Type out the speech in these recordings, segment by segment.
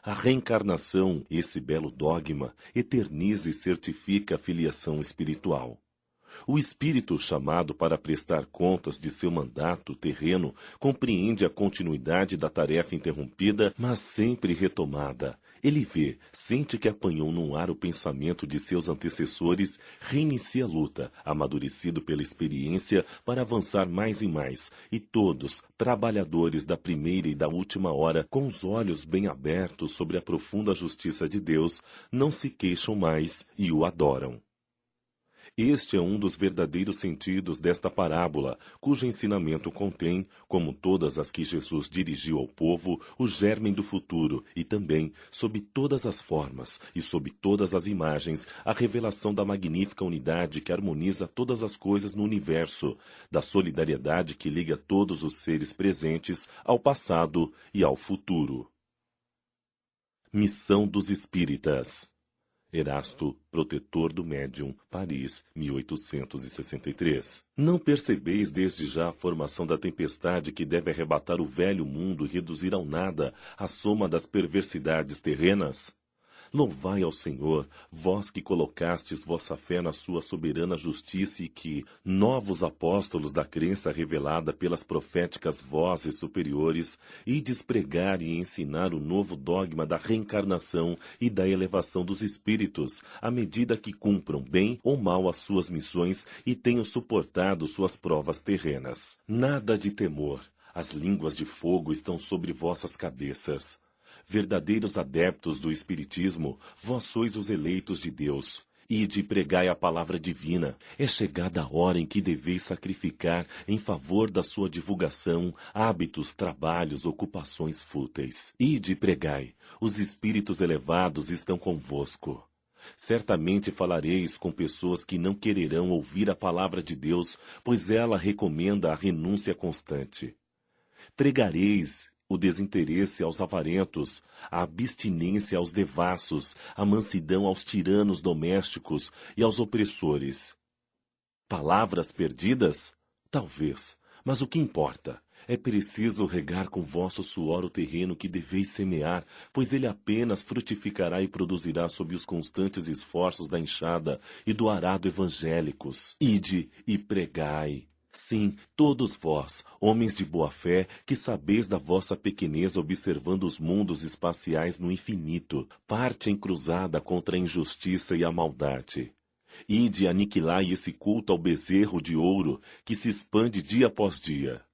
A reencarnação, esse belo dogma, eterniza e certifica a filiação espiritual. O espírito chamado para prestar contas de seu mandato terreno compreende a continuidade da tarefa interrompida, mas sempre retomada. Ele vê, sente que apanhou num ar o pensamento de seus antecessores, reinicia a luta, amadurecido pela experiência, para avançar mais e mais, e todos, trabalhadores da primeira e da última hora, com os olhos bem abertos sobre a profunda justiça de Deus, não se queixam mais e o adoram. Este é um dos verdadeiros sentidos desta parábola, cujo ensinamento contém, como todas as que Jesus dirigiu ao povo, o germe do futuro e também, sob todas as formas e sob todas as imagens, a revelação da magnífica unidade que harmoniza todas as coisas no universo, da solidariedade que liga todos os seres presentes ao passado e ao futuro. Missão dos Espíritas. Erasto, Protetor do Médium, Paris, 1863. Não percebeis desde já a formação da tempestade que deve arrebatar o velho mundo e reduzir ao nada a soma das perversidades terrenas? Louvai ao Senhor, vós que colocastes vossa fé na sua soberana justiça e que, novos apóstolos da crença revelada pelas proféticas vozes superiores, ides pregar e ensinar o novo dogma da reencarnação e da elevação dos espíritos, à medida que cumpram bem ou mal as suas missões e tenham suportado suas provas terrenas. Nada de temor, as línguas de fogo estão sobre vossas cabeças. Verdadeiros adeptos do Espiritismo, vós sois os eleitos de Deus. Ide e pregai a palavra divina. É chegada a hora em que deveis sacrificar, em favor da sua divulgação, hábitos, trabalhos, ocupações fúteis. Ide e pregai. Os espíritos elevados estão convosco. Certamente falareis com pessoas que não quererão ouvir a palavra de Deus, pois ela recomenda a renúncia constante. Pregareis o desinteresse aos avarentos, a abstinência aos devassos, a mansidão aos tiranos domésticos e aos opressores. Palavras perdidas? Talvez, mas o que importa? É preciso regar com vosso suor o terreno que deveis semear, pois ele apenas frutificará e produzirá sob os constantes esforços da enxada e do arado evangélicos. Ide e pregai. Sim, todos vós, homens de boa fé, que sabeis da vossa pequenez observando os mundos espaciais no infinito, parte encruzada contra a injustiça e a maldade. Ide aniquilai esse culto ao bezerro de ouro, que se expande dia após dia.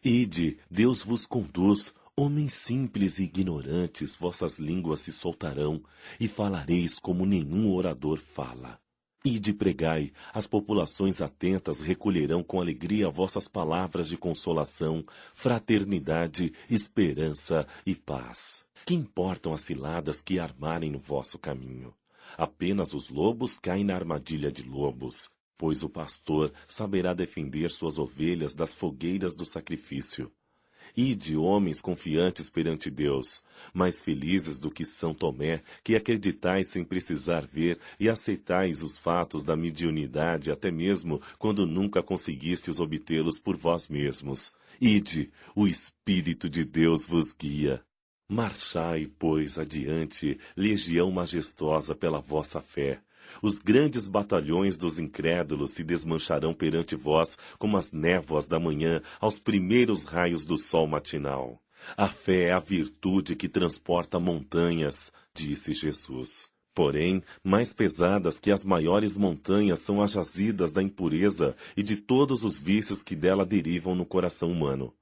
Ide, Deus vos conduz, homens simples e ignorantes, vossas línguas se soltarão, e falareis como nenhum orador fala. Ide pregai, as populações atentas recolherão com alegria vossas palavras de consolação, fraternidade, esperança e paz. Que importam as ciladas que armarem no vosso caminho? Apenas os lobos caem na armadilha de lobos, pois o pastor saberá defender suas ovelhas das fogueiras do sacrifício. Ide, homens confiantes perante Deus, mais felizes do que São Tomé, que acreditais sem precisar ver e aceitais os fatos da mediunidade até mesmo quando nunca conseguistes obtê-los por vós mesmos. Ide, o Espírito de Deus vos guia. Marchai, pois, adiante, legião majestosa pela vossa fé. Os grandes batalhões dos incrédulos se desmancharão perante vós como as névoas da manhã aos primeiros raios do sol matinal. A fé é a virtude que transporta montanhas, disse Jesus. Porém, mais pesadas que as maiores montanhas são as jazidas da impureza e de todos os vícios que dela derivam no coração humano.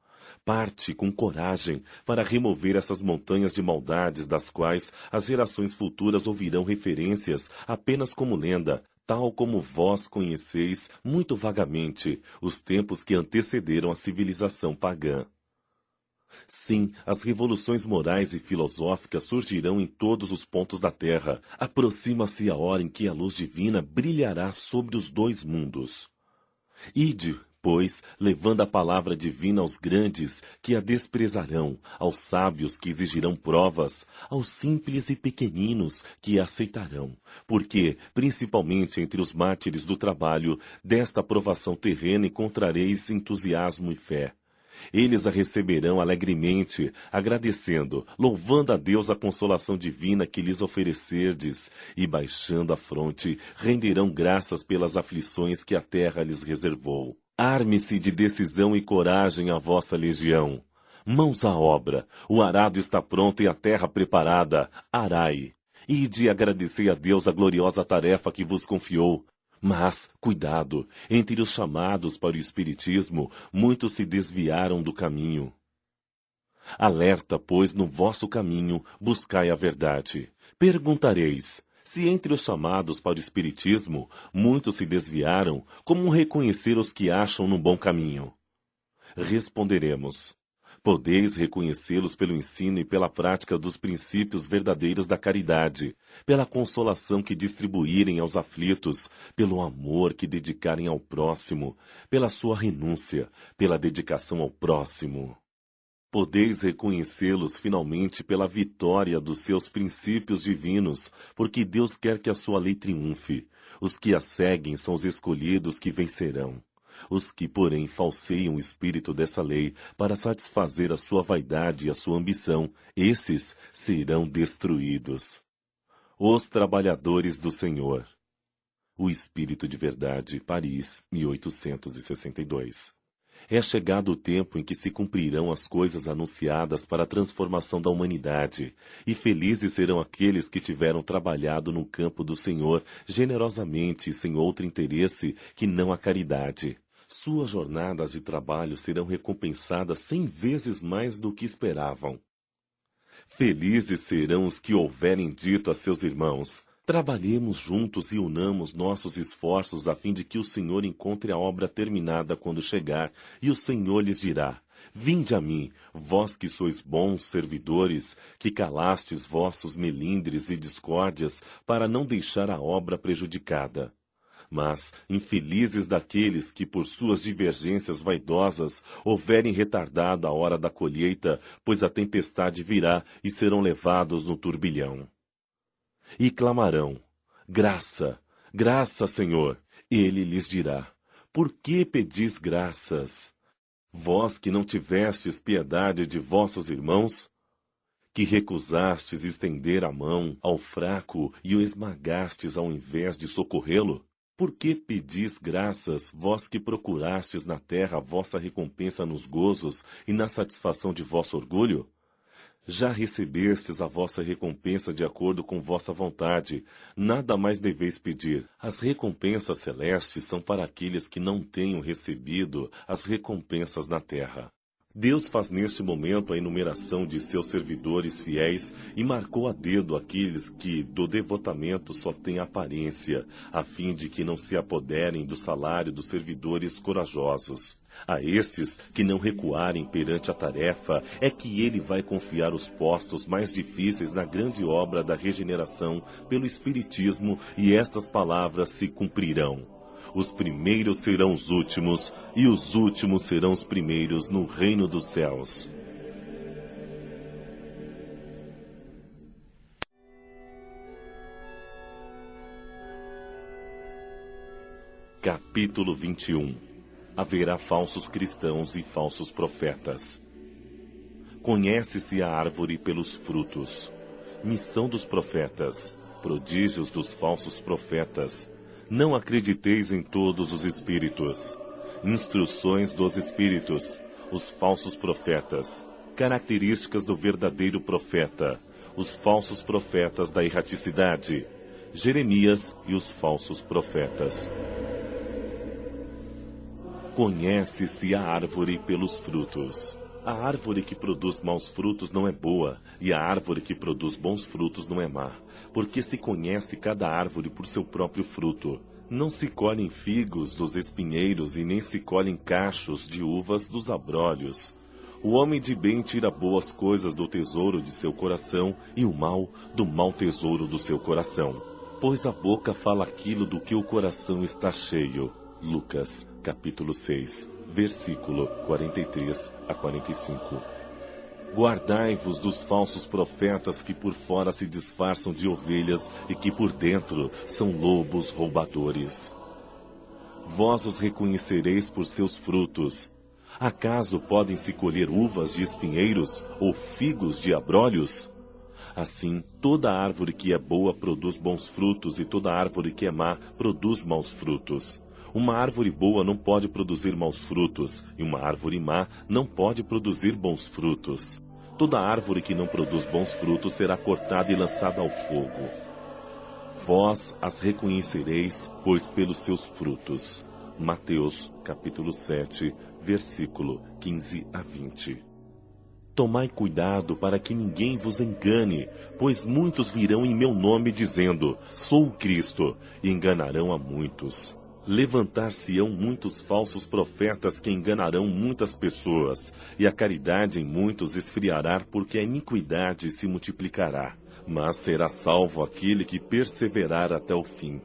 Parte com coragem para remover essas montanhas de maldades das quais as gerações futuras ouvirão referências apenas como lenda, tal como vós conheceis muito vagamente os tempos que antecederam a civilização pagã. Sim, as revoluções morais e filosóficas surgirão em todos os pontos da Terra. Aproxima-se a hora em que a luz divina brilhará sobre os dois mundos. Ide, pois, levando a palavra divina aos grandes que a desprezarão, aos sábios que exigirão provas, aos simples e pequeninos que a aceitarão, porque, principalmente entre os mártires do trabalho, desta provação terrena encontrareis entusiasmo e fé. Eles a receberão alegremente, agradecendo, louvando a Deus a consolação divina que lhes oferecerdes, e baixando a fronte, renderão graças pelas aflições que a terra lhes reservou. Arme-se de decisão e coragem a vossa legião. Mãos à obra, o arado está pronto e a terra preparada. Arai. E de agradecer a Deus a gloriosa tarefa que vos confiou. Mas, cuidado, entre os chamados para o Espiritismo, muitos se desviaram do caminho. Alerta, pois, no vosso caminho, buscai a verdade. Perguntareis, se entre os chamados para o Espiritismo, muitos se desviaram, como reconhecer os que acham no bom caminho? Responderemos, podeis reconhecê-los pelo ensino e pela prática dos princípios verdadeiros da caridade, pela consolação que distribuírem aos aflitos, pelo amor que dedicarem ao próximo, pela sua renúncia, pela dedicação ao próximo. Podeis reconhecê-los finalmente pela vitória dos seus princípios divinos, porque Deus quer que a sua lei triunfe. Os que a seguem são os escolhidos que vencerão. Os que, porém, falseiam o espírito dessa lei para satisfazer a sua vaidade e a sua ambição, esses serão destruídos. Os Trabalhadores do Senhor. O Espírito de Verdade, Paris, 1862. É chegado o tempo em que se cumprirão as coisas anunciadas para a transformação da humanidade, e felizes serão aqueles que tiveram trabalhado no campo do Senhor generosamente e sem outro interesse que não a caridade. Suas jornadas de trabalho serão recompensadas 100 vezes mais do que esperavam. Felizes serão os que houverem dito a seus irmãos, trabalhemos juntos e unamos nossos esforços a fim de que o Senhor encontre a obra terminada quando chegar, e o Senhor lhes dirá, vinde a mim, vós que sois bons servidores, que calastes vossos melindres e discórdias, para não deixar a obra prejudicada. Mas, infelizes daqueles que por suas divergências vaidosas houverem retardado a hora da colheita, pois a tempestade virá e serão levados no turbilhão. E clamarão, graça, graça, Senhor. Ele lhes dirá, por que pedis graças? Vós que não tivestes piedade de vossos irmãos, que recusastes estender a mão ao fraco e o esmagastes ao invés de socorrê-lo? Por que pedis graças, vós que procurastes na terra a vossa recompensa nos gozos e na satisfação de vosso orgulho? Já recebestes a vossa recompensa de acordo com vossa vontade, nada mais deveis pedir. As recompensas celestes são para aqueles que não tenham recebido as recompensas na terra. Deus faz neste momento a enumeração de seus servidores fiéis e marcou a dedo aqueles que do devotamento só têm aparência, a fim de que não se apoderem do salário dos servidores corajosos. A estes que não recuarem perante a tarefa é que ele vai confiar os postos mais difíceis na grande obra da regeneração pelo Espiritismo, e estas palavras se cumprirão. Os primeiros serão os últimos, e os últimos serão os primeiros no reino dos céus. Capítulo 21. Haverá falsos cristãos e falsos profetas. Conhece-se a árvore pelos frutos. Missão dos profetas. Prodígios dos falsos profetas. Não acrediteis em todos os espíritos. Instruções dos espíritos. Os falsos profetas. Características do verdadeiro profeta. Os falsos profetas da erraticidade. Jeremias e os falsos profetas. Conhece-se a árvore pelos frutos. A árvore que produz maus frutos não é boa, e a árvore que produz bons frutos não é má, porque se conhece cada árvore por seu próprio fruto. Não se colhem figos dos espinheiros e nem se colhem cachos de uvas dos abrolhos. O homem de bem tira boas coisas do tesouro de seu coração, e o mal do mau tesouro do seu coração. Pois a boca fala aquilo do que o coração está cheio. Lucas, capítulo 6, versículo 43 a 45. Guardai-vos dos falsos profetas que por fora se disfarçam de ovelhas e que por dentro são lobos roubadores. Vós os reconhecereis por seus frutos. Acaso podem-se colher uvas de espinheiros ou figos de abrolhos? Assim, toda árvore que é boa produz bons frutos e toda árvore que é má produz maus frutos. Uma árvore boa não pode produzir maus frutos, e uma árvore má não pode produzir bons frutos. Toda árvore que não produz bons frutos será cortada e lançada ao fogo. Vós as reconhecereis, pois pelos seus frutos. Mateus, capítulo 7, versículo 15 a 20. Tomai cuidado para que ninguém vos engane, pois muitos virão em meu nome dizendo, sou o Cristo, e enganarão a muitos. Levantar-se-ão muitos falsos profetas que enganarão muitas pessoas, e a caridade em muitos esfriará, porque a iniquidade se multiplicará. Mas será salvo aquele que perseverar até o fim.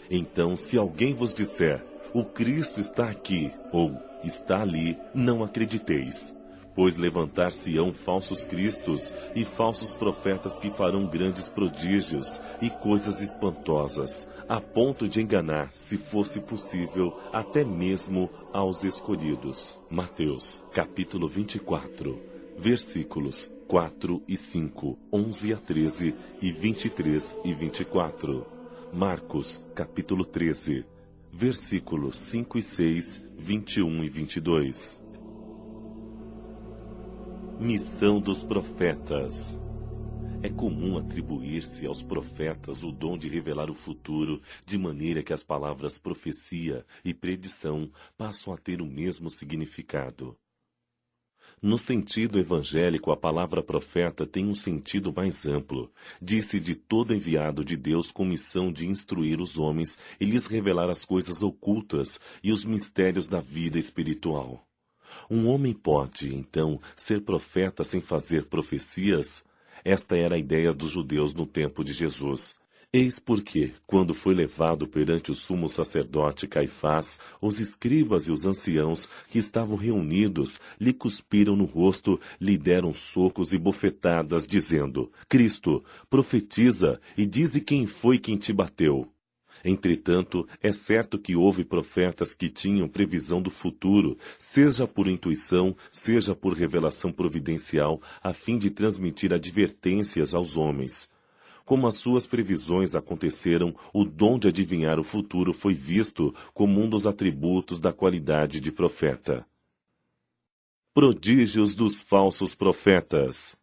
Então, se alguém vos disser, o Cristo está aqui, ou está ali, não acrediteis. Pois levantar-se-ão falsos cristos e falsos profetas que farão grandes prodígios e coisas espantosas, a ponto de enganar, se fosse possível, até mesmo aos escolhidos. Mateus, capítulo 24, versículos 4 e 5, 11 a 13 e 23 e 24. Marcos, capítulo 13, versículos 5 e 6, 21 e 22. Missão dos profetas. É comum atribuir-se aos profetas o dom de revelar o futuro, de maneira que as palavras profecia e predição passam a ter o mesmo significado. No sentido evangélico, a palavra profeta tem um sentido mais amplo. Diz-se de todo enviado de Deus com missão de instruir os homens e lhes revelar as coisas ocultas e os mistérios da vida espiritual. Um homem pode, então, ser profeta sem fazer profecias? Esta era a ideia dos judeus no tempo de Jesus. Eis porque, quando foi levado perante o sumo sacerdote Caifás, os escribas e os anciãos que estavam reunidos lhe cuspiram no rosto, lhe deram socos e bofetadas, dizendo, Cristo, profetiza e dize quem foi quem te bateu. Entretanto, é certo que houve profetas que tinham previsão do futuro, seja por intuição, seja por revelação providencial, a fim de transmitir advertências aos homens. Como as suas previsões aconteceram, o dom de adivinhar o futuro foi visto como um dos atributos da qualidade de profeta. Prodígios dos falsos profetas.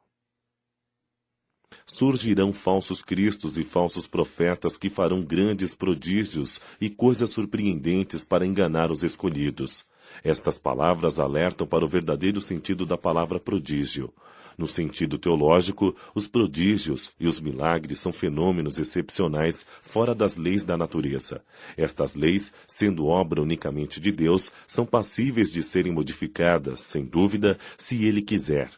Surgirão falsos cristos e falsos profetas que farão grandes prodígios e coisas surpreendentes para enganar os escolhidos. Estas palavras alertam para o verdadeiro sentido da palavra prodígio. No sentido teológico, os prodígios e os milagres são fenômenos excepcionais fora das leis da natureza. Estas leis, sendo obra unicamente de Deus, são passíveis de serem modificadas, sem dúvida, se Ele quiser.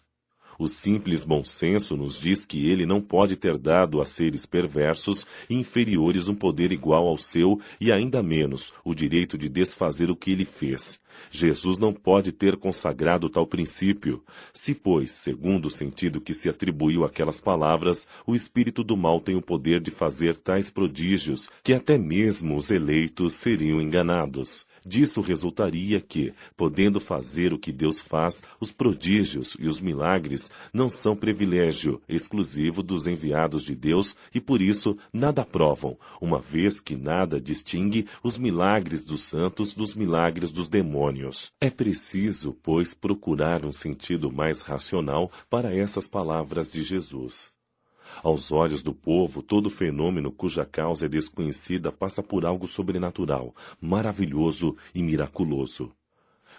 O simples bom senso nos diz que ele não pode ter dado a seres perversos e inferiores um poder igual ao seu e ainda menos o direito de desfazer o que ele fez. Jesus não pode ter consagrado tal princípio. Se, pois, segundo o sentido que se atribuiu àquelas palavras, o espírito do mal tem o poder de fazer tais prodígios, que até mesmo os eleitos seriam enganados. Disso resultaria que, podendo fazer o que Deus faz, os prodígios e os milagres não são privilégio exclusivo dos enviados de Deus e por isso nada provam, uma vez que nada distingue os milagres dos santos dos milagres dos demônios. É preciso, pois, procurar um sentido mais racional para essas palavras de Jesus. Aos olhos do povo, todo fenômeno cuja causa é desconhecida passa por algo sobrenatural, maravilhoso e miraculoso.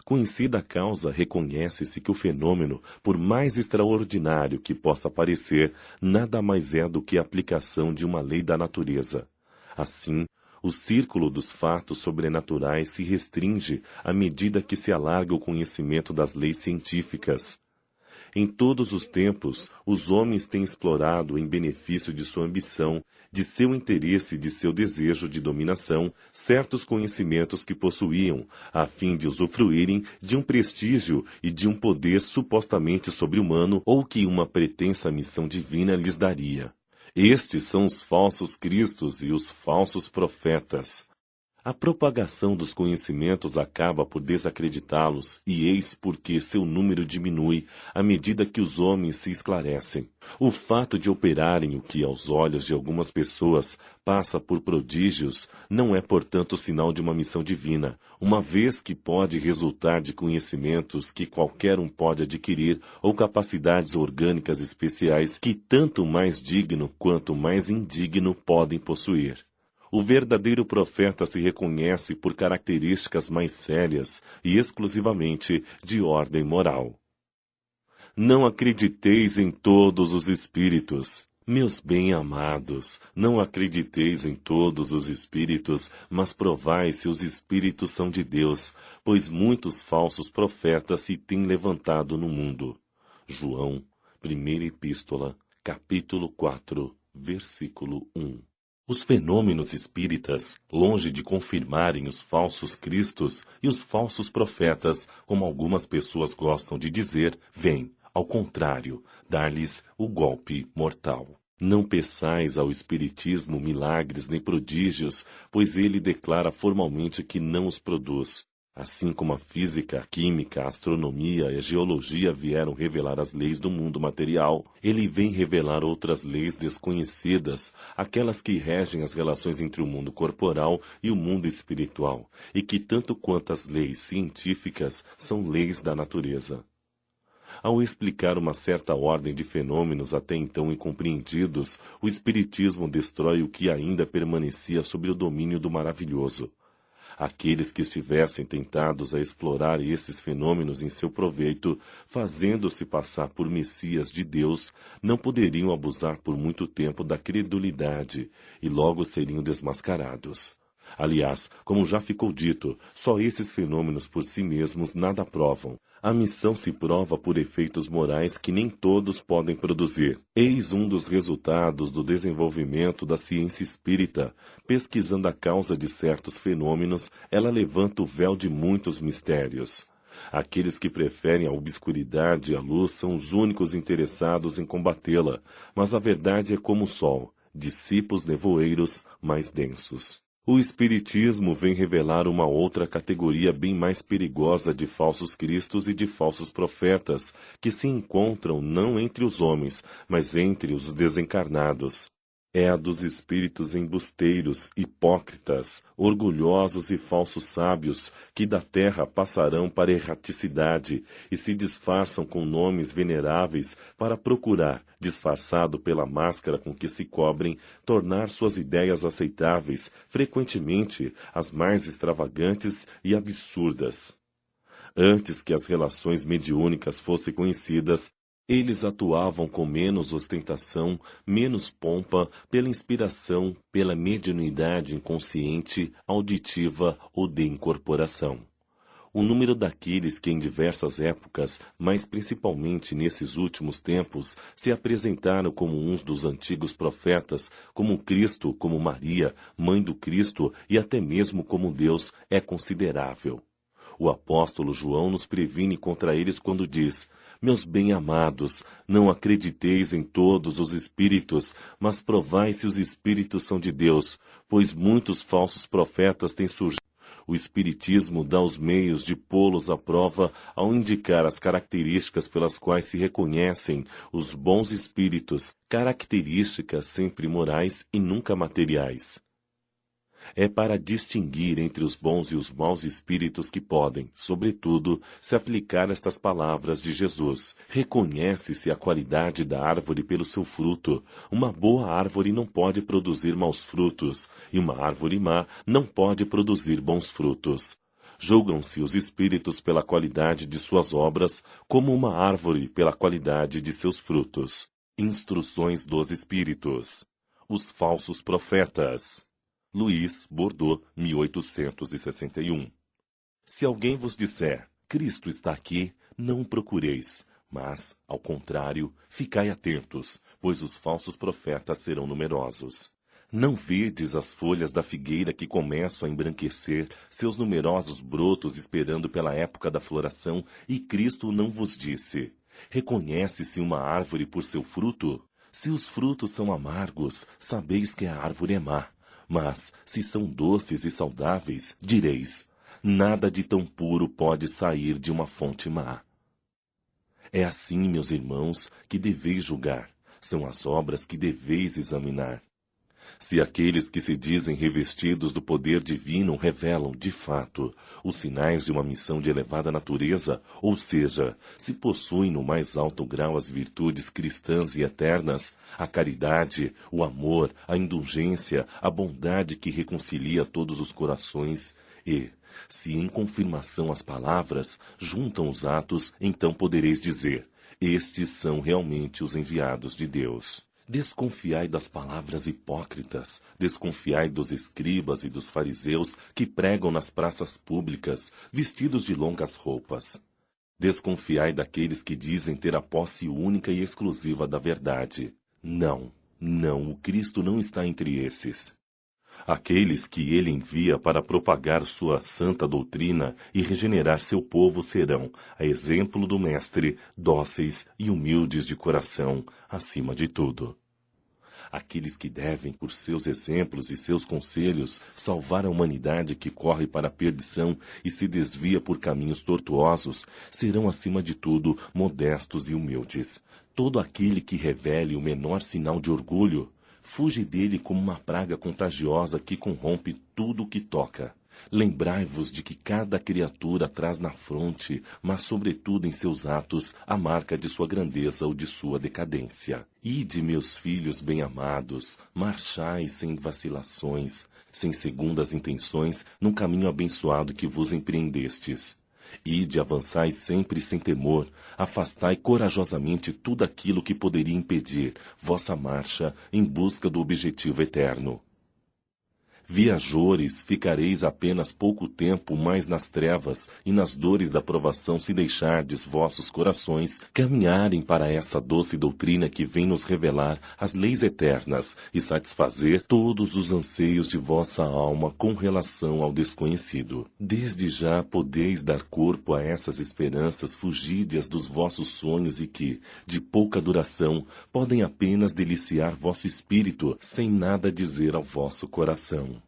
Conhecida a causa, reconhece-se que o fenômeno, por mais extraordinário que possa parecer, nada mais é do que a aplicação de uma lei da natureza. Assim, o círculo dos fatos sobrenaturais se restringe à medida que se alarga o conhecimento das leis científicas. Em todos os tempos, os homens têm explorado em benefício de sua ambição, de seu interesse e de seu desejo de dominação, certos conhecimentos que possuíam, a fim de usufruírem de um prestígio e de um poder supostamente sobre-humano ou que uma pretensa missão divina lhes daria. Estes são os falsos cristos e os falsos profetas. A propagação dos conhecimentos acaba por desacreditá-los, e eis porque seu número diminui à medida que os homens se esclarecem. O fato de operarem o que, aos olhos de algumas pessoas, passa por prodígios, não é, portanto, sinal de uma missão divina, uma vez que pode resultar de conhecimentos que qualquer um pode adquirir ou capacidades orgânicas especiais que tanto mais digno quanto mais indigno podem possuir. O verdadeiro profeta se reconhece por características mais sérias e exclusivamente de ordem moral. Não acrediteis em todos os espíritos. Meus bem-amados, não acrediteis em todos os espíritos, mas provai se os espíritos são de Deus, pois muitos falsos profetas se têm levantado no mundo. João, 1ª Epístola, capítulo 4, versículo 1. Os fenômenos espíritas, longe de confirmarem os falsos cristos e os falsos profetas, como algumas pessoas gostam de dizer, vêm, ao contrário, dar-lhes o golpe mortal. Não peçais ao Espiritismo milagres nem prodígios, pois ele declara formalmente que não os produz. Assim como a física, a química, a astronomia e a geologia vieram revelar as leis do mundo material, ele vem revelar outras leis desconhecidas, aquelas que regem as relações entre o mundo corporal e o mundo espiritual, e que, tanto quanto as leis científicas, são leis da natureza. Ao explicar uma certa ordem de fenômenos até então incompreendidos, o Espiritismo destrói o que ainda permanecia sob o domínio do maravilhoso. Aqueles que estivessem tentados a explorar esses fenômenos em seu proveito, fazendo-se passar por messias de Deus, não poderiam abusar por muito tempo da credulidade e logo seriam desmascarados. Aliás, como já ficou dito, só esses fenômenos por si mesmos nada provam. A missão se prova por efeitos morais que nem todos podem produzir. Eis um dos resultados do desenvolvimento da ciência espírita. Pesquisando a causa de certos fenômenos, ela levanta o véu de muitos mistérios. Aqueles que preferem a obscuridade e a luz são os únicos interessados em combatê-la, mas a verdade é como o sol, dissipa os nevoeiros mais densos. O Espiritismo vem revelar uma outra categoria bem mais perigosa de falsos cristos e de falsos profetas, que se encontram não entre os homens, mas entre os desencarnados. É a dos espíritos embusteiros, hipócritas, orgulhosos e falsos sábios, que da terra passarão para a erraticidade e se disfarçam com nomes veneráveis para procurar, disfarçado pela máscara com que se cobrem, tornar suas ideias aceitáveis, frequentemente as mais extravagantes e absurdas. Antes que as relações mediúnicas fossem conhecidas, eles atuavam com menos ostentação, menos pompa, pela inspiração, pela mediunidade inconsciente, auditiva ou de incorporação. O número daqueles que em diversas épocas, mas principalmente nesses últimos tempos, se apresentaram como uns dos antigos profetas, como Cristo, como Maria, mãe do Cristo e até mesmo como Deus, é considerável. O apóstolo João nos previne contra eles quando diz: meus bem-amados, não acrediteis em todos os espíritos, mas provai se os espíritos são de Deus, pois muitos falsos profetas têm surgido. O Espiritismo dá os meios de pô-los à prova ao indicar as características pelas quais se reconhecem os bons espíritos, características sempre morais e nunca materiais. É para distinguir entre os bons e os maus espíritos que podem, sobretudo, se aplicar estas palavras de Jesus. Reconhece-se a qualidade da árvore pelo seu fruto. Uma boa árvore não pode produzir maus frutos, e uma árvore má não pode produzir bons frutos. Julgam-se os espíritos pela qualidade de suas obras, como uma árvore pela qualidade de seus frutos. Instruções dos Espíritos. Os falsos profetas. Luís Bordeaux, 1861. Se alguém vos disser, Cristo está aqui, não o procureis, mas, ao contrário, ficai atentos, pois os falsos profetas serão numerosos. Não vedes as folhas da figueira que começam a embranquecer, seus numerosos brotos esperando pela época da floração, e Cristo não vos disse, reconhece-se uma árvore por seu fruto? Se os frutos são amargos, sabeis que a árvore é má. Mas, se são doces e saudáveis, direis, nada de tão puro pode sair de uma fonte má. É assim, meus irmãos, que deveis julgar. São as obras que deveis examinar. Se aqueles que se dizem revestidos do poder divino revelam, de fato, os sinais de uma missão de elevada natureza, ou seja, se possuem no mais alto grau as virtudes cristãs e eternas, a caridade, o amor, a indulgência, a bondade que reconcilia todos os corações, e, se em confirmação as palavras juntam os atos, então podereis dizer, estes são realmente os enviados de Deus. Desconfiai das palavras hipócritas, desconfiai dos escribas e dos fariseus que pregam nas praças públicas, vestidos de longas roupas. Desconfiai daqueles que dizem ter a posse única e exclusiva da verdade. Não, o Cristo não está entre esses. Aqueles que ele envia para propagar sua santa doutrina e regenerar seu povo serão, a exemplo do Mestre, dóceis e humildes de coração, acima de tudo. Aqueles que devem, por seus exemplos e seus conselhos, salvar a humanidade que corre para a perdição e se desvia por caminhos tortuosos, serão, acima de tudo, modestos e humildes. Todo aquele que revele o menor sinal de orgulho, fuge dele como uma praga contagiosa que corrompe tudo o que toca. Lembrai-vos de que cada criatura traz na fronte, mas sobretudo em seus atos, a marca de sua grandeza ou de sua decadência. Ide, meus filhos bem-amados, marchai sem vacilações, sem segundas intenções, num caminho abençoado que vos empreendestes. Ide, avançai sempre sem temor, afastai corajosamente tudo aquilo que poderia impedir vossa marcha em busca do objetivo eterno. Viajores, ficareis apenas pouco tempo mais nas trevas e nas dores da provação se deixardes vossos corações caminharem para essa doce doutrina que vem nos revelar as leis eternas e satisfazer todos os anseios de vossa alma com relação ao desconhecido. Desde já podeis dar corpo a essas esperanças fugídias dos vossos sonhos e que, de pouca duração, podem apenas deliciar vosso espírito sem nada dizer ao vosso coração.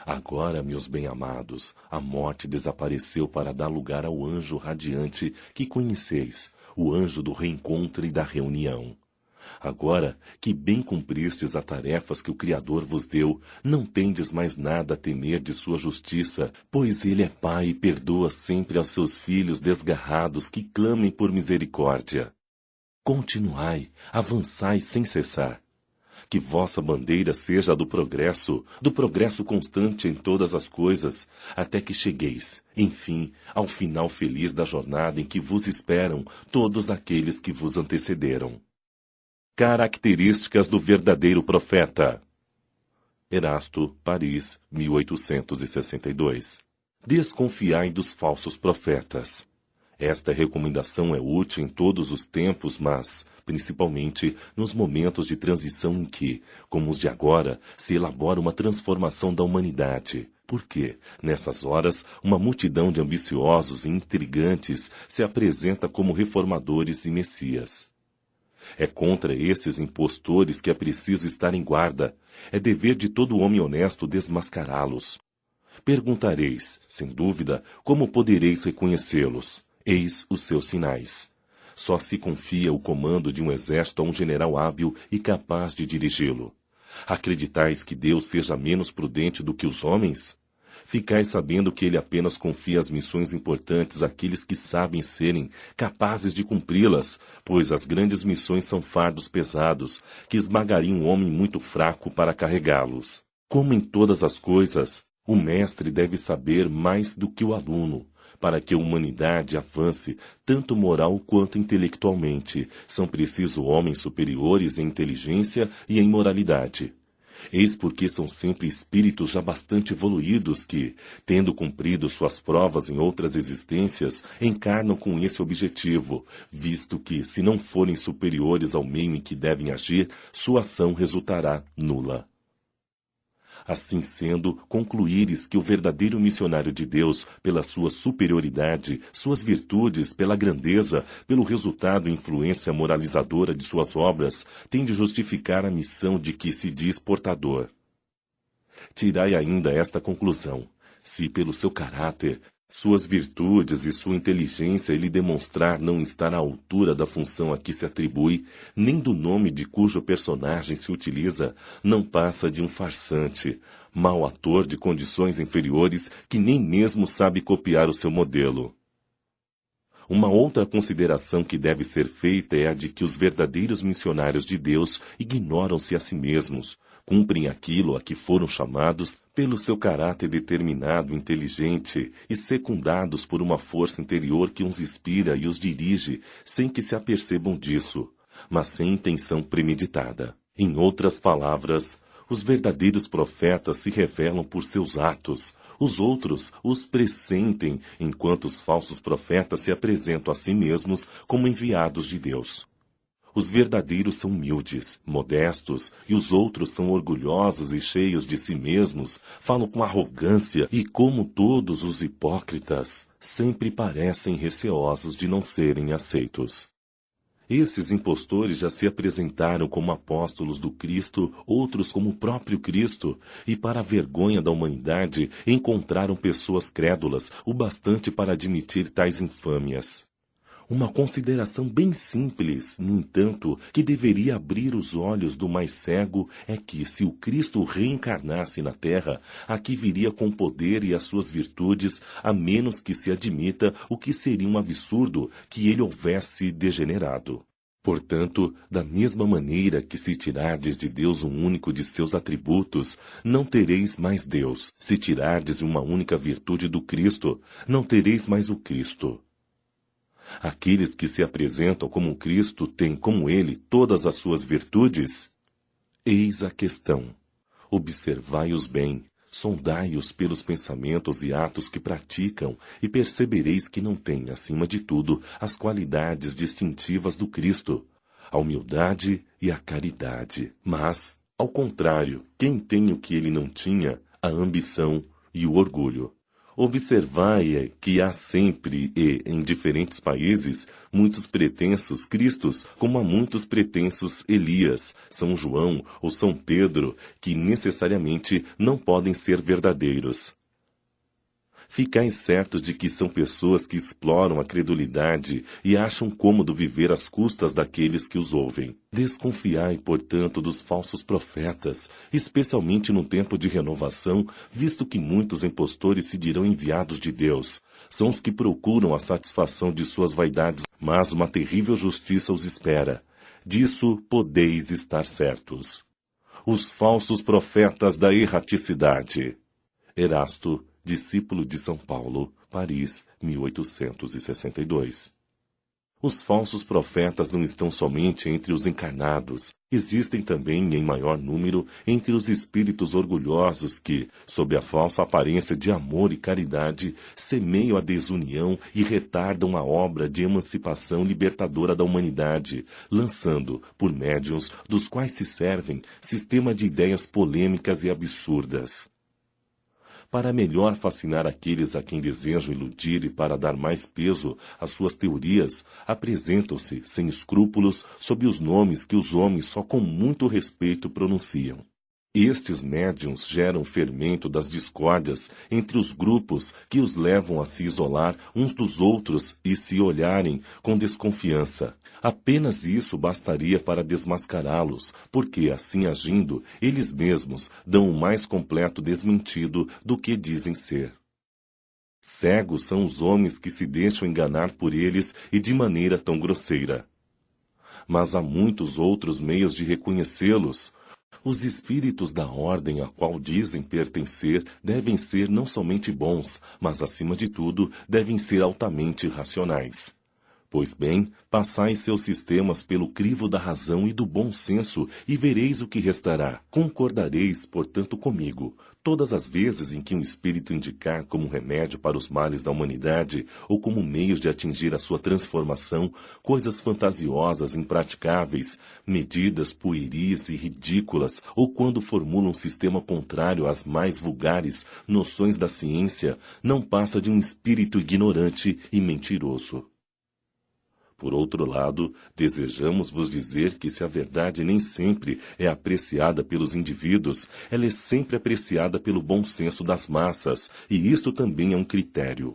Agora, meus bem-amados, a morte desapareceu para dar lugar ao anjo radiante que conheceis, o anjo do reencontro e da reunião. Agora que bem cumpristes as tarefas que o Criador vos deu, não tendes mais nada a temer de sua justiça, pois ele é Pai e perdoa sempre aos seus filhos desgarrados que clamem por misericórdia. Continuai, avançai sem cessar. Que vossa bandeira seja a do progresso constante em todas as coisas, até que chegueis, enfim, ao final feliz da jornada em que vos esperam todos aqueles que vos antecederam. Características do verdadeiro profeta. Erasto, Paris, 1862. Desconfiai dos falsos profetas. Esta recomendação é útil em todos os tempos, mas, principalmente, nos momentos de transição em que, como os de agora, se elabora uma transformação da humanidade. Porque, nessas horas, uma multidão de ambiciosos e intrigantes se apresenta como reformadores e messias. É contra esses impostores que é preciso estar em guarda. É dever de todo homem honesto desmascará-los. Perguntareis, sem dúvida, como podereis reconhecê-los? Eis os seus sinais. Só se confia o comando de um exército a um general hábil e capaz de dirigi-lo. Acreditais que Deus seja menos prudente do que os homens? Ficais sabendo que ele apenas confia as missões importantes àqueles que sabem serem capazes de cumpri-las, pois as grandes missões são fardos pesados, que esmagariam um homem muito fraco para carregá-los. Como em todas as coisas, o mestre deve saber mais do que o aluno. Para que a humanidade avance, tanto moral quanto intelectualmente, são precisos homens superiores em inteligência e em moralidade. Eis porque são sempre espíritos já bastante evoluídos que, tendo cumprido suas provas em outras existências, encarnam com esse objetivo, visto que, se não forem superiores ao meio em que devem agir, sua ação resultará nula. Assim sendo, concluíres que o verdadeiro missionário de Deus, pela sua superioridade, suas virtudes, pela grandeza, pelo resultado e influência moralizadora de suas obras, tem de justificar a missão de que se diz portador. Tirai ainda esta conclusão: se pelo seu caráter, suas virtudes e sua inteligência ele demonstrar não estar à altura da função a que se atribui, nem do nome de cujo personagem se utiliza, não passa de um farsante, mau ator de condições inferiores que nem mesmo sabe copiar o seu modelo. Uma outra consideração que deve ser feita é a de que os verdadeiros missionários de Deus ignoram-se a si mesmos, cumprem aquilo a que foram chamados pelo seu caráter determinado, inteligente e secundados por uma força interior que os inspira e os dirige sem que se apercebam disso, mas sem intenção premeditada. Em outras palavras, os verdadeiros profetas se revelam por seus atos, os outros os pressentem, enquanto os falsos profetas se apresentam a si mesmos como enviados de Deus. Os verdadeiros são humildes, modestos, e os outros são orgulhosos e cheios de si mesmos, falam com arrogância e, como todos os hipócritas, sempre parecem receosos de não serem aceitos. Esses impostores já se apresentaram como apóstolos do Cristo, outros como o próprio Cristo, e para a vergonha da humanidade encontraram pessoas crédulas o bastante para admitir tais infâmias. Uma consideração bem simples, no entanto, que deveria abrir os olhos do mais cego, é que, se o Cristo reencarnasse na Terra, aqui viria com poder e as suas virtudes, a menos que se admita o que seria um absurdo que ele houvesse degenerado. Portanto, da mesma maneira que se tirardes de Deus um único de seus atributos, não tereis mais Deus. Se tirardes uma única virtude do Cristo, não tereis mais o Cristo. Aqueles que se apresentam como Cristo têm, como ele, todas as suas virtudes? Eis a questão. Observai-os bem, sondai-os pelos pensamentos e atos que praticam, e percebereis que não têm, acima de tudo, as qualidades distintivas do Cristo, a humildade e a caridade. Mas, ao contrário, quem tem o que ele não tinha, a ambição e o orgulho. Observai que há sempre e, em diferentes países, muitos pretensos Cristos, como há muitos pretensos Elias, São João ou São Pedro, que necessariamente não podem ser verdadeiros. Ficai certos de que são pessoas que exploram a credulidade e acham cômodo viver às custas daqueles que os ouvem. Desconfiai, portanto, dos falsos profetas, especialmente no tempo de renovação, visto que muitos impostores se dirão enviados de Deus. São os que procuram a satisfação de suas vaidades, mas uma terrível justiça os espera. Disso podeis estar certos. Os falsos profetas da erraticidade. Erasto, discípulo de São Paulo, Paris, 1862. Os falsos profetas não estão somente entre os encarnados. Existem também, em maior número, entre os espíritos orgulhosos que, sob a falsa aparência de amor e caridade, semeiam a desunião e retardam a obra de emancipação libertadora da humanidade, lançando, por médiuns dos quais se servem, sistema de ideias polêmicas e absurdas. Para melhor fascinar aqueles a quem desejam iludir e para dar mais peso às suas teorias, apresentam-se, sem escrúpulos, sob os nomes que os homens só com muito respeito pronunciam. Estes médiuns geram o fermento das discórdias entre os grupos que os levam a se isolar uns dos outros e se olharem com desconfiança. Apenas isso bastaria para desmascará-los, porque, assim agindo, eles mesmos dão o mais completo desmentido do que dizem ser. Cegos são os homens que se deixam enganar por eles e de maneira tão grosseira. Mas há muitos outros meios de reconhecê-los. Os espíritos da ordem a qual dizem pertencer devem ser não somente bons, mas, acima de tudo, devem ser altamente racionais. Pois bem, passai seus sistemas pelo crivo da razão e do bom senso e vereis o que restará. Concordareis, portanto, comigo. Todas as vezes em que um espírito indicar como remédio para os males da humanidade ou como meios de atingir a sua transformação coisas fantasiosas, impraticáveis, medidas pueris e ridículas, ou quando formula um sistema contrário às mais vulgares noções da ciência, não passa de um espírito ignorante e mentiroso. Por outro lado, desejamos vos dizer que se a verdade nem sempre é apreciada pelos indivíduos, ela é sempre apreciada pelo bom senso das massas, e isto também é um critério.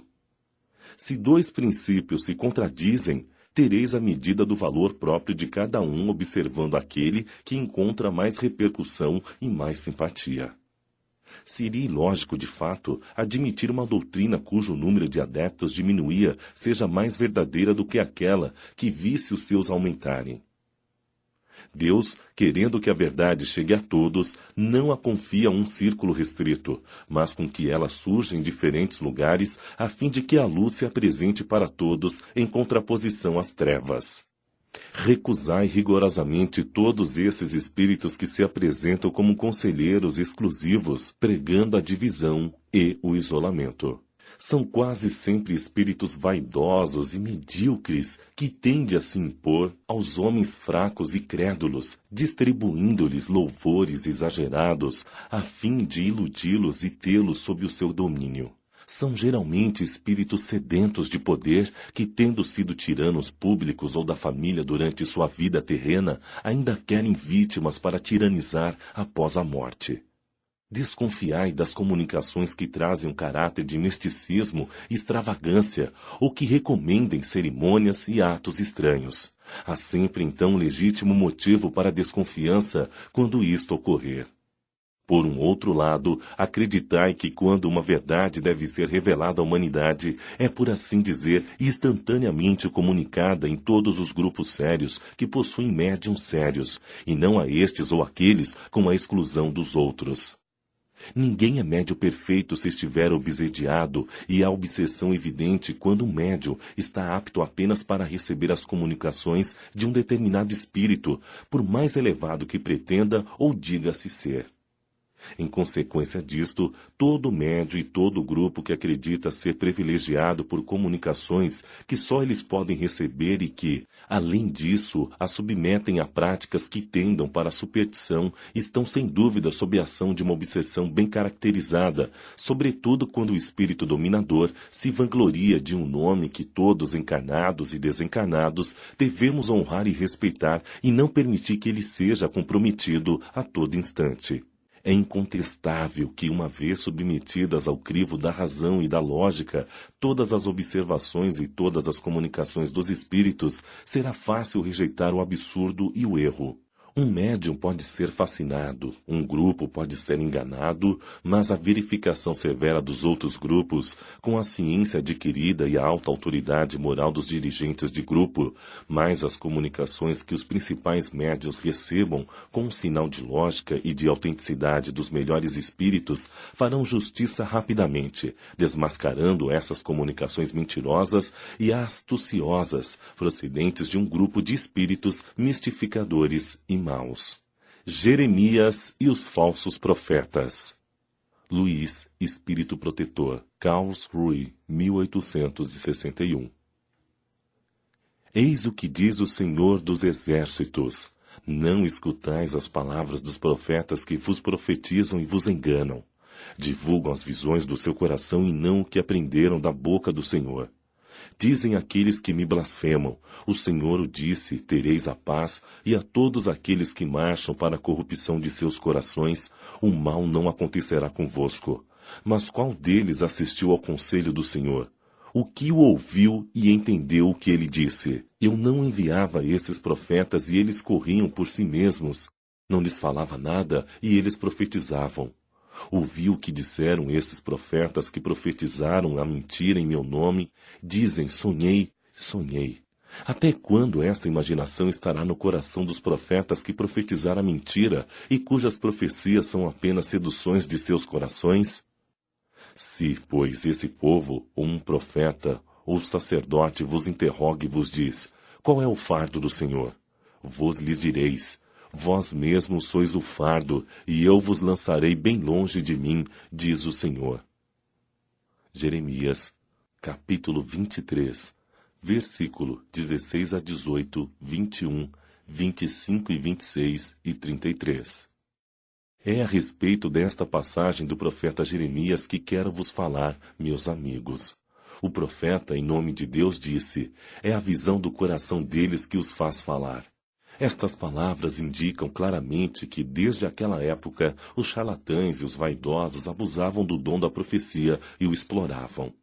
Se dois princípios se contradizem, tereis a medida do valor próprio de cada um observando aquele que encontra mais repercussão e mais simpatia. Seria ilógico, de fato, admitir uma doutrina cujo número de adeptos diminuía seja mais verdadeira do que aquela que visse os seus aumentarem. Deus, querendo que a verdade chegue a todos, não a confia a um círculo restrito, mas com que ela surja em diferentes lugares, a fim de que a luz se apresente para todos em contraposição às trevas. Recusai rigorosamente todos esses espíritos que se apresentam como conselheiros exclusivos, pregando a divisão e o isolamento. São quase sempre espíritos vaidosos e medíocres que tendem a se impor aos homens fracos e crédulos, distribuindo-lhes louvores exagerados, a fim de iludi-los e tê-los sob o seu domínio. São geralmente espíritos sedentos de poder que, tendo sido tiranos públicos ou da família durante sua vida terrena, ainda querem vítimas para tiranizar após a morte. Desconfiai das comunicações que trazem um caráter de misticismo e extravagância, ou que recomendem cerimônias e atos estranhos. Há sempre, então, legítimo motivo para a desconfiança quando isto ocorrer. Por um outro lado, acreditai que quando uma verdade deve ser revelada à humanidade, é, por assim dizer, instantaneamente comunicada em todos os grupos sérios que possuem médiuns sérios, e não a estes ou aqueles com a exclusão dos outros. Ninguém é médium perfeito se estiver obsediado, e há obsessão evidente quando um médium está apto apenas para receber as comunicações de um determinado espírito, por mais elevado que pretenda ou diga-se ser. Em consequência disto, todo médium e todo grupo que acredita ser privilegiado por comunicações que só eles podem receber e que, além disso, a submetem a práticas que tendam para a superstição, estão sem dúvida sob a ação de uma obsessão bem caracterizada, sobretudo quando o espírito dominador se vangloria de um nome que todos, encarnados e desencarnados, devemos honrar e respeitar e não permitir que ele seja comprometido a todo instante. É incontestável que, uma vez submetidas ao crivo da razão e da lógica, todas as observações e todas as comunicações dos espíritos, será fácil rejeitar o absurdo e o erro. Um médium pode ser fascinado, um grupo pode ser enganado, mas a verificação severa dos outros grupos, com a ciência adquirida e a alta autoridade moral dos dirigentes de grupo, mais as comunicações que os principais médiuns recebam com um sinal de lógica e de autenticidade dos melhores espíritos, farão justiça rapidamente, desmascarando essas comunicações mentirosas e astuciosas, procedentes de um grupo de espíritos mistificadores e maus. Jeremias e os falsos profetas. Luís, Espírito Protetor, Karlsruhe, 1861. Eis o que diz o Senhor dos Exércitos. Não escutais as palavras dos profetas que vos profetizam e vos enganam. Divulgam as visões do seu coração e não o que aprenderam da boca do Senhor. Dizem aqueles que me blasfemam, o Senhor o disse, tereis a paz, e a todos aqueles que marcham para a corrupção de seus corações, o mal não acontecerá convosco. Mas qual deles assistiu ao conselho do Senhor? O que o ouviu e entendeu o que ele disse? Eu não enviava esses profetas e eles corriam por si mesmos. Não lhes falava nada e eles profetizavam. Ouvi o que disseram esses profetas que profetizaram a mentira em meu nome, dizem, sonhei, sonhei. Até quando esta imaginação estará no coração dos profetas que profetizaram a mentira e cujas profecias são apenas seduções de seus corações? Se, pois, esse povo, ou um profeta, ou sacerdote vos interroga e vos diz, qual é o fardo do Senhor? Vos lhes direis, vós mesmos sois o fardo, e eu vos lançarei bem longe de mim, diz o Senhor. Jeremias, capítulo 23, versículo 16 a 18, 21, 25 e 26 e 33. É a respeito desta passagem do profeta Jeremias que quero vos falar, meus amigos. O profeta, em nome de Deus, disse: é a visão do coração deles que os faz falar. Estas palavras indicam claramente que, desde aquela época, os charlatães e os vaidosos abusavam do dom da profecia e o exploravam.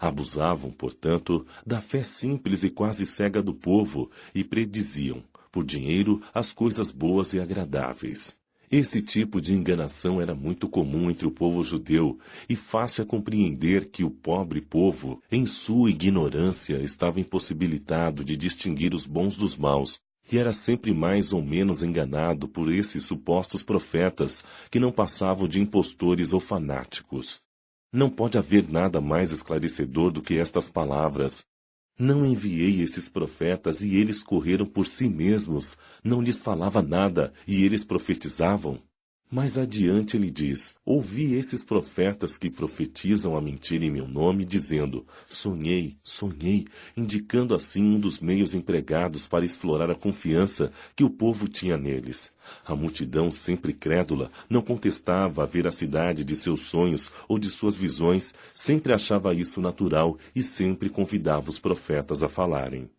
Abusavam, portanto, da fé simples e quase cega do povo e prediziam, por dinheiro, as coisas boas e agradáveis. Esse tipo de enganação era muito comum entre o povo judeu e fácil é compreender que o pobre povo, em sua ignorância, estava impossibilitado de distinguir os bons dos maus e era sempre mais ou menos enganado por esses supostos profetas que não passavam de impostores ou fanáticos. Não pode haver nada mais esclarecedor do que estas palavras. Não enviei esses profetas e eles correram por si mesmos, não lhes falava nada e eles profetizavam. Mais adiante ele diz: ouvi esses profetas que profetizam a mentira em meu nome, dizendo: sonhei, sonhei, indicando assim um dos meios empregados para explorar a confiança que o povo tinha neles. A multidão, sempre crédula, não contestava a veracidade de seus sonhos ou de suas visões, sempre achava isso natural e sempre convidava os profetas a falarem.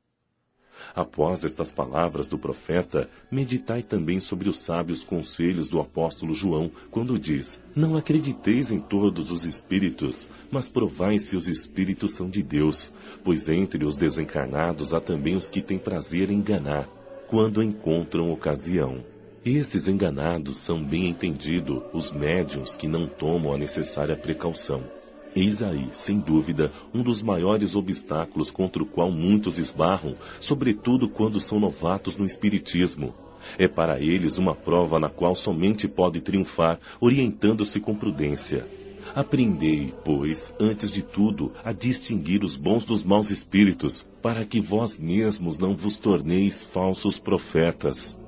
Após estas palavras do profeta, meditai também sobre os sábios conselhos do apóstolo João, quando diz: não acrediteis em todos os espíritos, mas provai se os espíritos são de Deus, pois entre os desencarnados há também os que têm prazer em enganar, quando encontram ocasião. Esses enganados são bem entendido os médiuns que não tomam a necessária precaução. Eis aí, sem dúvida, um dos maiores obstáculos contra o qual muitos esbarram, sobretudo quando são novatos no espiritismo. É para eles uma prova na qual somente pode triunfar, orientando-se com prudência. Aprendei, pois, antes de tudo, a distinguir os bons dos maus espíritos, para que vós mesmos não vos torneis falsos profetas.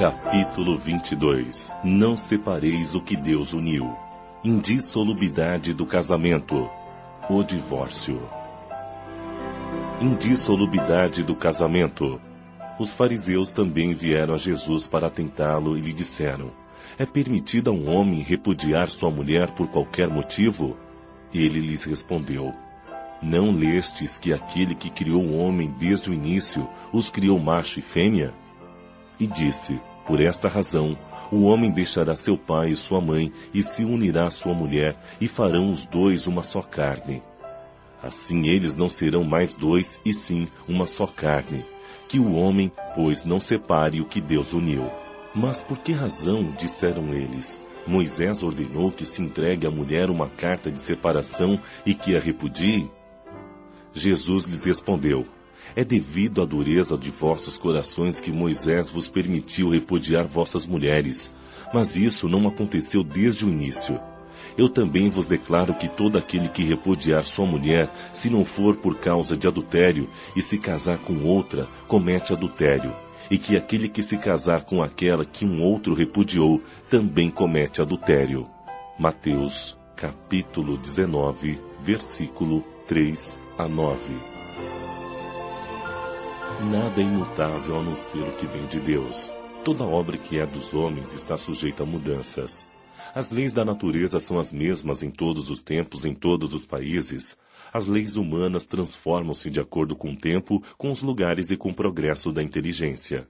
Capítulo 22. Não separeis o que Deus uniu. Indissolubilidade do casamento. O divórcio. Indissolubilidade do casamento. Os fariseus também vieram a Jesus para tentá-lo e lhe disseram: é permitido a um homem repudiar sua mulher por qualquer motivo? Ele lhes respondeu: não lestes que aquele que criou o homem desde o início os criou macho e fêmea? E disse: por esta razão, o homem deixará seu pai e sua mãe e se unirá à sua mulher, e farão os dois uma só carne. Assim eles não serão mais dois, e sim uma só carne. Que o homem, pois, não separe o que Deus uniu. Mas por que razão, disseram eles, Moisés ordenou que se entregue à mulher uma carta de separação e que a repudie? Jesus lhes respondeu: é devido à dureza de vossos corações que Moisés vos permitiu repudiar vossas mulheres, mas isso não aconteceu desde o início. Eu também vos declaro que todo aquele que repudiar sua mulher, se não for por causa de adultério, e se casar com outra, comete adultério, e que aquele que se casar com aquela que um outro repudiou, também comete adultério. Mateus, capítulo 19, versículo 3 a 9. Nada é imutável a não ser o que vem de Deus. Toda obra que é dos homens está sujeita a mudanças. As leis da natureza são as mesmas em todos os tempos, em todos os países. As leis humanas transformam-se de acordo com o tempo, com os lugares e com o progresso da inteligência.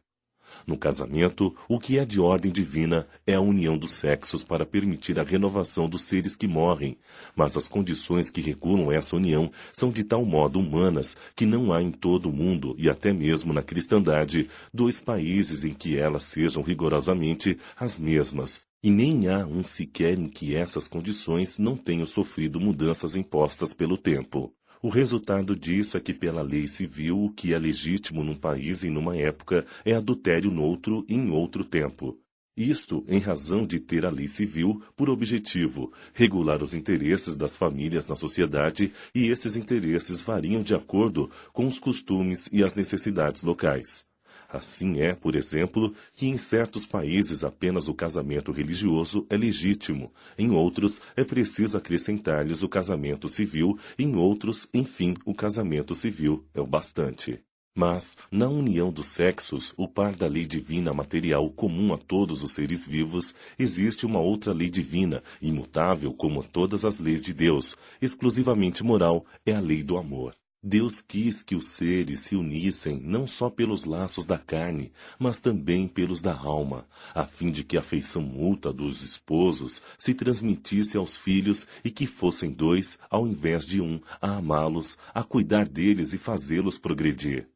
No casamento, o que é de ordem divina é a união dos sexos para permitir a renovação dos seres que morrem, mas as condições que regulam essa união são de tal modo humanas que não há em todo o mundo, e até mesmo na cristandade, 2 países em que elas sejam rigorosamente as mesmas, e nem há um sequer em que essas condições não tenham sofrido mudanças impostas pelo tempo. O resultado disso é que pela lei civil o que é legítimo num país em numa época é adultério noutro e em outro tempo. Isto em razão de ter a lei civil por objetivo regular os interesses das famílias na sociedade, e esses interesses variam de acordo com os costumes e as necessidades locais. Assim é, por exemplo, que em certos países apenas o casamento religioso é legítimo, em outros é preciso acrescentar-lhes o casamento civil, em outros, enfim, o casamento civil é o bastante. Mas, na união dos sexos, o par da lei divina material comum a todos os seres vivos, existe uma outra lei divina, imutável como todas as leis de Deus, exclusivamente moral, é a lei do amor. Deus quis que os seres se unissem não só pelos laços da carne, mas também pelos da alma, a fim de que a afeição mútua dos esposos se transmitisse aos filhos e que fossem dois, ao invés de um, a amá-los, a cuidar deles e fazê-los progredir.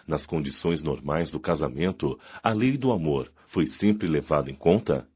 Nas condições normais do casamento, a lei do amor foi sempre levada em conta?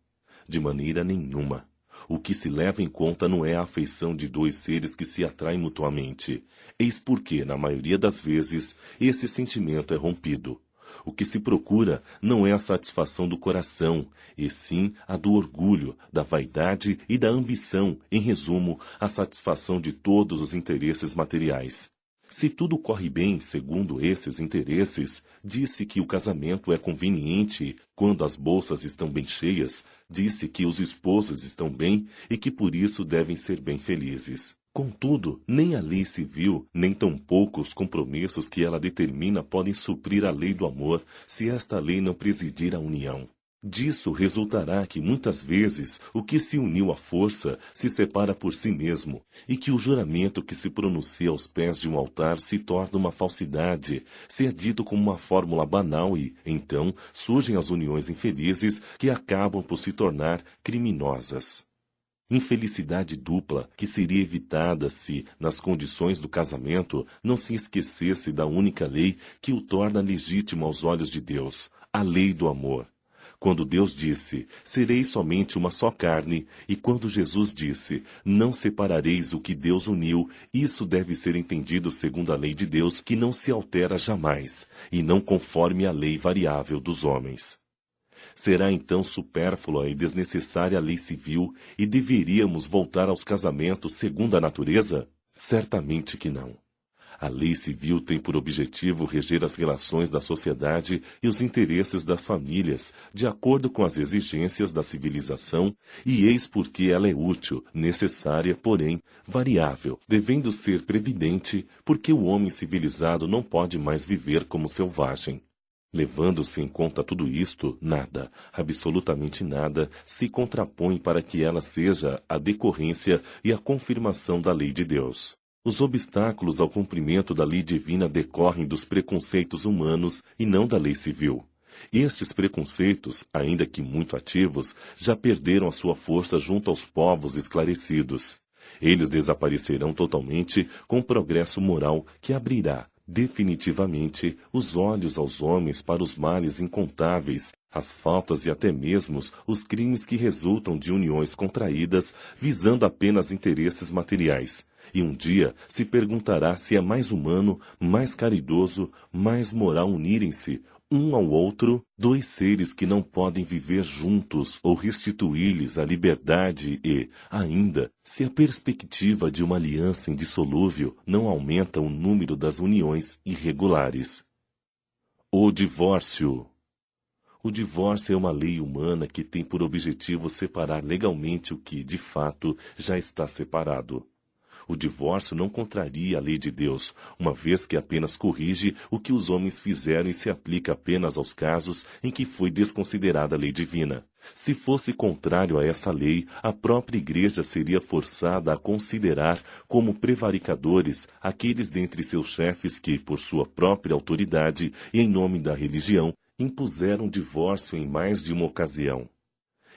De maneira nenhuma. O que se leva em conta não é a afeição de dois seres que se atraem mutuamente. Eis porque, na maioria das vezes, esse sentimento é rompido. O que se procura não é a satisfação do coração, e sim a do orgulho, da vaidade e da ambição, em resumo, a satisfação de todos os interesses materiais. Se tudo corre bem segundo esses interesses, disse que o casamento é conveniente quando as bolsas estão bem cheias, disse que os esposos estão bem e que por isso devem ser bem felizes. Contudo, nem a lei civil, nem tampouco os compromissos que ela determina podem suprir a lei do amor se esta lei não presidir a união. Disso resultará que muitas vezes o que se uniu à força se separa por si mesmo, e que o juramento que se pronuncia aos pés de um altar se torna uma falsidade, se é dito como uma fórmula banal e, então, surgem as uniões infelizes que acabam por se tornar criminosas. Infelicidade dupla que seria evitada se, nas condições do casamento, não se esquecesse da única lei que o torna legítimo aos olhos de Deus, a lei do amor. Quando Deus disse, sereis somente uma só carne, e quando Jesus disse, não separareis o que Deus uniu, isso deve ser entendido segundo a lei de Deus, que não se altera jamais, e não conforme a lei variável dos homens. Será então supérflua e desnecessária a lei civil, e deveríamos voltar aos casamentos segundo a natureza? Certamente que não. A lei civil tem por objetivo reger as relações da sociedade e os interesses das famílias, de acordo com as exigências da civilização, e eis porque ela é útil, necessária, porém, variável, devendo ser previdente, porque o homem civilizado não pode mais viver como selvagem. Levando-se em conta tudo isto, nada, absolutamente nada, se contrapõe para que ela seja a decorrência e a confirmação da lei de Deus. Os obstáculos ao cumprimento da lei divina decorrem dos preconceitos humanos e não da lei civil. Estes preconceitos, ainda que muito ativos, já perderam a sua força junto aos povos esclarecidos. Eles desaparecerão totalmente com o progresso moral que abrirá, definitivamente, os olhos aos homens para os males incontáveis, as faltas e até mesmo os crimes que resultam de uniões contraídas visando apenas interesses materiais. E um dia se perguntará se é mais humano, mais caridoso, mais moral unirem-se, um ao outro, dois seres que não podem viver juntos ou restituir-lhes a liberdade e, ainda, se a perspectiva de uma aliança indissolúvel não aumenta o número das uniões irregulares. O divórcio. O divórcio é uma lei humana que tem por objetivo separar legalmente o que, de fato, já está separado. O divórcio não contraria a lei de Deus, uma vez que apenas corrige o que os homens fizeram e se aplica apenas aos casos em que foi desconsiderada a lei divina. Se fosse contrário a essa lei, a própria Igreja seria forçada a considerar como prevaricadores aqueles dentre seus chefes que, por sua própria autoridade e em nome da religião, impuseram divórcio em mais de uma ocasião.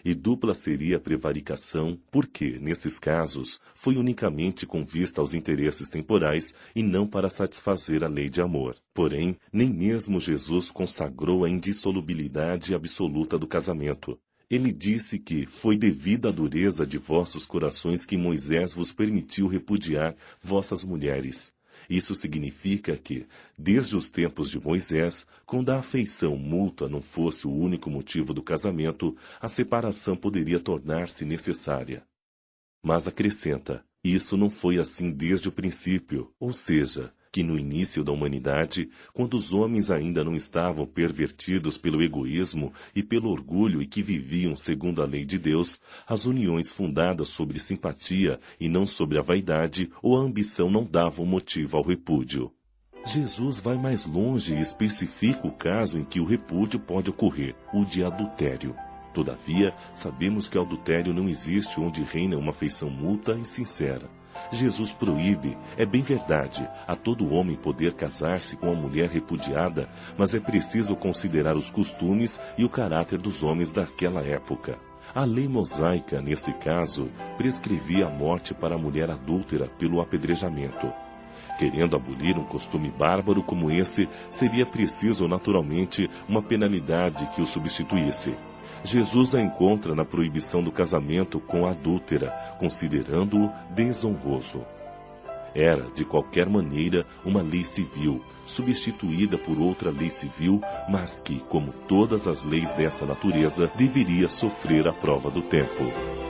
E dupla seria a prevaricação, porque, nesses casos, foi unicamente com vista aos interesses temporais e não para satisfazer a lei de amor. Porém, nem mesmo Jesus consagrou a indissolubilidade absoluta do casamento. Ele disse que foi devido à dureza de vossos corações que Moisés vos permitiu repudiar vossas mulheres. Isso significa que, desde os tempos de Moisés, quando a afeição mútua não fosse o único motivo do casamento, a separação poderia tornar-se necessária. Mas acrescenta, isso não foi assim desde o princípio, ou seja, que no início da humanidade, quando os homens ainda não estavam pervertidos pelo egoísmo e pelo orgulho e que viviam segundo a lei de Deus, as uniões fundadas sobre simpatia e não sobre a vaidade ou a ambição não davam motivo ao repúdio. Jesus vai mais longe e especifica o caso em que o repúdio pode ocorrer, o de adultério. Todavia, sabemos que o adultério não existe onde reina uma afeição mútua e sincera. Jesus proíbe, é bem verdade, a todo homem poder casar-se com uma mulher repudiada, mas é preciso considerar os costumes e o caráter dos homens daquela época. A lei mosaica, nesse caso, prescrevia a morte para a mulher adúltera pelo apedrejamento. Querendo abolir um costume bárbaro como esse, seria preciso naturalmente uma penalidade que o substituísse. Jesus a encontra na proibição do casamento com a adúltera, considerando-o desonroso. Era, de qualquer maneira, uma lei civil, substituída por outra lei civil, mas que, como todas as leis dessa natureza, deveria sofrer a prova do tempo.